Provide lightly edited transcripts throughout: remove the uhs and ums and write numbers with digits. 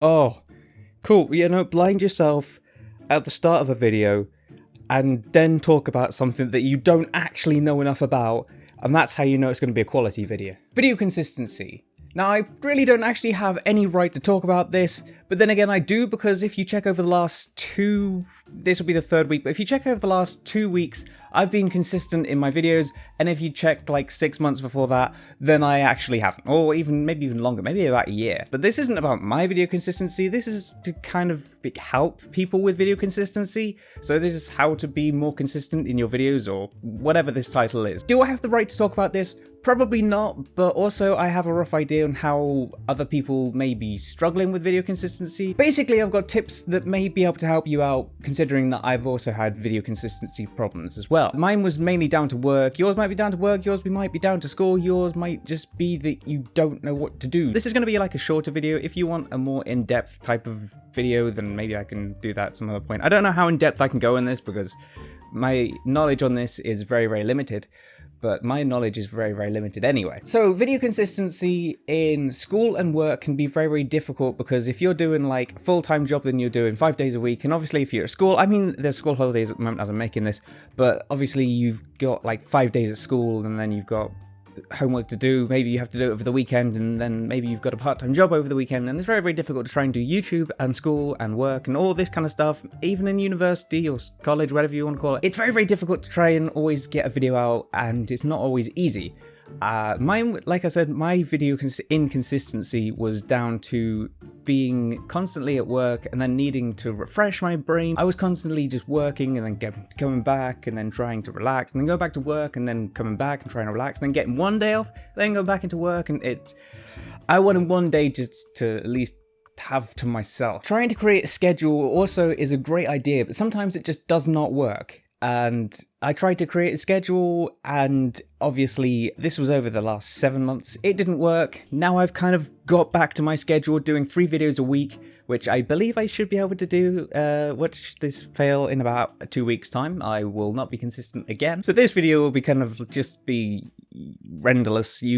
Oh, cool. Blind yourself at the start of a video and then talk about something that you don't actually know enough about, and that's how you know it's going to be a quality video. Video consistency. Now, I really don't actually have any right to talk about this, but then again I do, because if you check over the last this will be the third week, but if you check over the last 2 weeks, I've been consistent in my videos, and if you checked like 6 months before that, then I actually haven't, or maybe even longer, maybe about a year. But this isn't about my video consistency, this is to kind of help people with video consistency, so this is how to be more consistent in your videos, or whatever this title is. Do I have the right to talk about this? Probably not, but also I have a rough idea on how other people may be struggling with video consistency. Basically, I've got tips that may be able to help you out, considering that I've also had video consistency problems as well. Mine was mainly down to work, yours might be down to work, yours might be down to school, yours might just be that you don't know what to do. This is going to be like a shorter video. If you want a more in-depth type of video, then maybe I can do that at some other point. I don't know how in-depth I can go in this, because my knowledge on this is very, very limited. But my knowledge is very, very limited anyway. So video consistency in school and work can be very, very difficult, because if you're doing like a full-time job, then you're doing 5 days a week. And obviously if you're at school, I mean, there's school holidays at the moment as I'm making this, but obviously you've got like 5 days at school, and then you've got homework to do, maybe you have to do it over the weekend, and then maybe you've got a part-time job over the weekend, and it's very, very difficult to try and do YouTube and school and work and all this kind of stuff, even in university or college, whatever you want to call it. It's very, very difficult to try and always get a video out, and it's not always easy. Mine, like I said, my video inconsistency was down to being constantly at work and then needing to refresh my brain. I was constantly just working and then coming back and then trying to relax, and then go back to work and then coming back and trying to relax, and then getting one day off, then go back into work, and I wanted one day just to at least have to myself. Trying to create a schedule also is a great idea, but sometimes it just does not work. And I tried to create a schedule, and obviously this was over the last 7 months. It didn't work. Now I've kind of got back to my schedule, doing 3 videos a week, which I believe I should be able to do. Watch this fail in about 2 weeks' time. I will not be consistent again. So this video will be kind of just be renderlessly.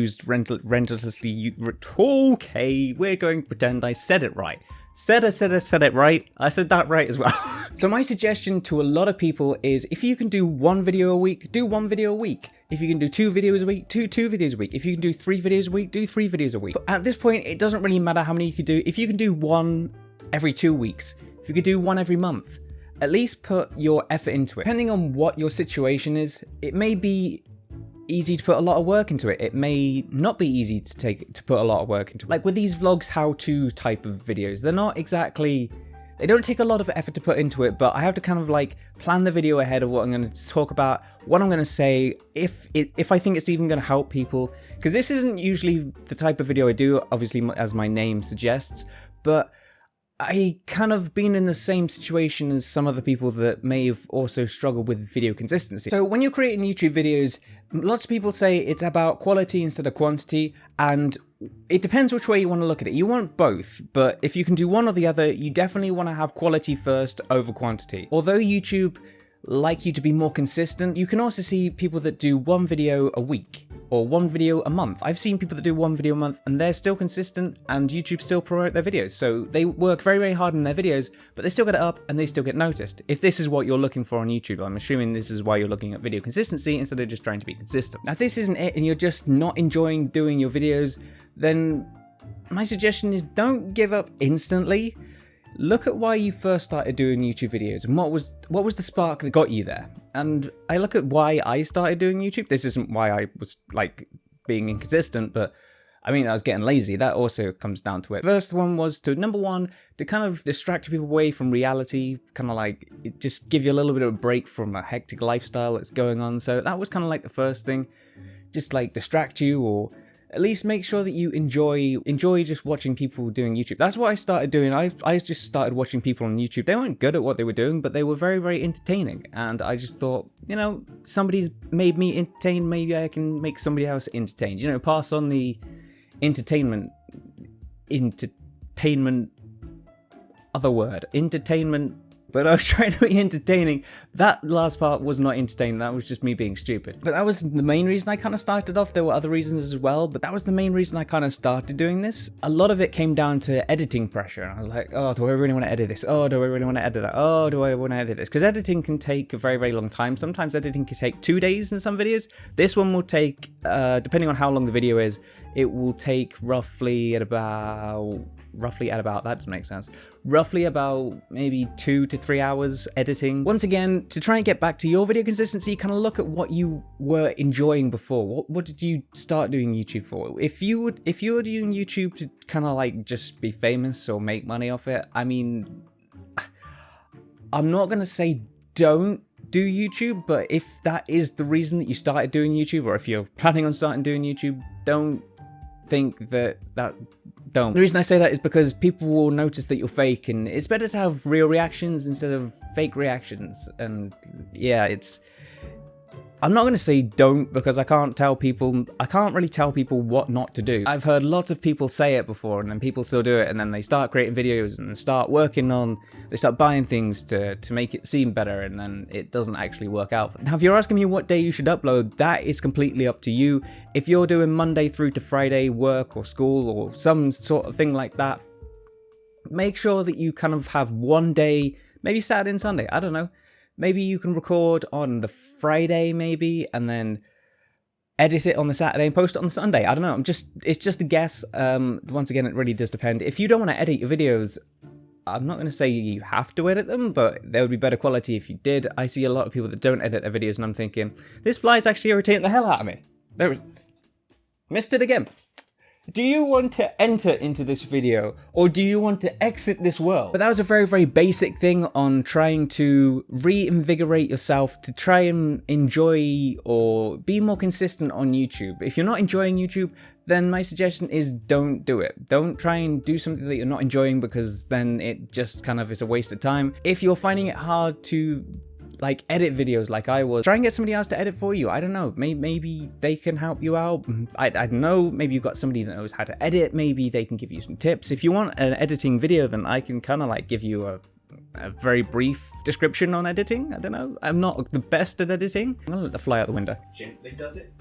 Okay, we're going to pretend I said it right. Said it right. I said that right as well. So my suggestion to a lot of people is, if you can do 1 video a week, do 1 video a week. If you can do 2 videos a week, do 2 videos a week. If you can do 3 videos a week, do 3 videos a week. But at this point, it doesn't really matter how many you can do. If you can do 1 every 2 weeks, if you could do 1 every month, at least put your effort into it. Depending on what your situation is, it may be easy to put a lot of work into it. It may not be easy to put a lot of work into it. Like with these vlogs, how-to type of videos, they don't take a lot of effort to put into it, but I have to kind of like plan the video ahead of what I'm going to talk about, what I'm going to say, if I think it's even going to help people, because this isn't usually the type of video I do, obviously, as my name suggests, but I kind of been in the same situation as some other people that may have also struggled with video consistency. So when you're creating YouTube videos, lots of people say it's about quality instead of quantity, and it depends which way you want to look at it. You want both, but if you can do one or the other, you definitely want to have quality first over quantity. Although YouTube like you to be more consistent, you can also see people that do 1 video a week or 1 video a month. I've seen people that do 1 video a month and they're still consistent, and YouTube still promote their videos. So they work very, very hard on their videos, but they still get it up and they still get noticed. If this is what you're looking for on YouTube, I'm assuming this is why you're looking at video consistency instead of just trying to be consistent. Now, if this isn't it and you're just not enjoying doing your videos, then my suggestion is don't give up instantly. Look at why you first started doing YouTube videos and what was the spark that got you there. And I look at why I started doing YouTube. This isn't why I was like being inconsistent, but I mean, I was getting lazy. That also comes down to it. First one was to, number one, to kind of distract people away from reality, kind of like just give you a little bit of a break from a hectic lifestyle that's going on. So that was kind of like the first thing, just like distract you, or at least make sure that you enjoy just watching people doing YouTube. That's what I started doing. I just started watching people on YouTube. They weren't good at what they were doing, but they were very, very entertaining. And I just thought, you know, somebody's made me entertained, maybe I can make somebody else entertained. You know, pass on the entertainment, entertainment But I was trying to be entertaining. That last part was not entertaining, that was just me being stupid. But that was the main reason I kind of started off. There were other reasons as well, but that was the main reason I kind of started doing this. A lot of it came down to editing pressure. And I was like, oh, do I really want to edit this? Oh, do I really want to edit that? Oh, do I want to edit this? Because editing can take a very, very long time. Sometimes editing can take 2 days in some videos. This one will take, depending on how long the video is, it will take roughly at about, that doesn't make sense, roughly about maybe 2 to 3 hours editing. Once again, to try and get back to your video consistency, kind of look at what you were enjoying before. What did you start doing YouTube for? If you were doing YouTube to kind of like just be famous or make money off it, I mean, I'm not gonna say don't do YouTube, but if that is the reason that you started doing YouTube, or if you're planning on starting doing YouTube, don't think that don't. The reason I say that is because people will notice that you're fake, and it's better to have real reactions instead of fake reactions. And yeah, I'm not going to say don't, because I can't really tell people what not to do. I've heard lots of people say it before, and then people still do it, and then they start creating videos and they start buying things to make it seem better, and then it doesn't actually work out. Now, if you're asking me what day you should upload, that is completely up to you. If you're doing Monday through to Friday work or school or some sort of thing like that, make sure that you kind of have one day, maybe Saturday and Sunday, I don't know. Maybe you can record on the Friday, maybe, and then edit it on the Saturday and post it on the Sunday. I don't know. It's just a guess. Once again, it really does depend. If you don't want to edit your videos, I'm not going to say you have to edit them, but there would be better quality if you did. I see a lot of people that don't edit their videos, and I'm thinking, this fly is actually irritating the hell out of me. Missed it again. Do you want to enter into this video, or do you want to exit this world? But that was a very, very basic thing on trying to reinvigorate yourself to try and enjoy or be more consistent on YouTube. If you're not enjoying YouTube, then my suggestion is don't do it. Don't try and do something that you're not enjoying, because then it just kind of is a waste of time. If you're finding it hard to like edit videos like I was, try and get somebody else to edit for you. I don't know, maybe they can help you out. I don't know, maybe you've got somebody that knows how to edit, maybe they can give you some tips. If you want an editing video, then I can kind of like give you a very brief description on editing. I don't know, I'm not the best at editing. I'm gonna let the fly out the window. Gently does it,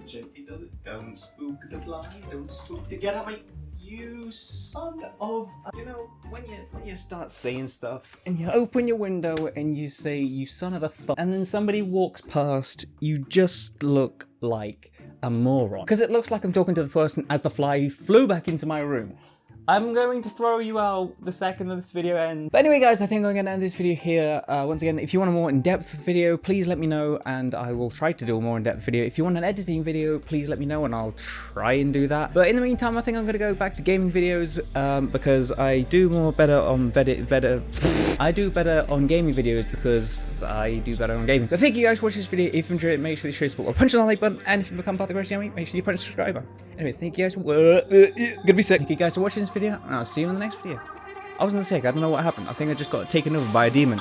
don't spook the fly, don't spook the get out of my... You son of... You know, when you start saying stuff and you open your window and you say, you son of a and then somebody walks past, you just look like a moron. Because it looks like I'm talking to the person as the fly flew back into my room. I'm going to throw you out the second that this video ends. But anyway, guys, I think I'm going to end this video here. Once again, if you want a more in-depth video, please let me know, and I will try to do a more in-depth video. If you want an editing video, please let me know, and I'll try and do that. But in the meantime, I think I'm going to go back to gaming videos, because I do better on gaming videos, because I do better on gaming. So thank you guys for watching this video. If you enjoyed it, make sure you show your support by punching the like button, and if you become part of the CrazyArmy, make sure you punch the subscribe button. Anyway, thank you guys for gonna be sick. Thank you guys for watching this video, and I'll see you in the next video. I wasn't sick, I don't know what happened. I think I just got taken over by a demon.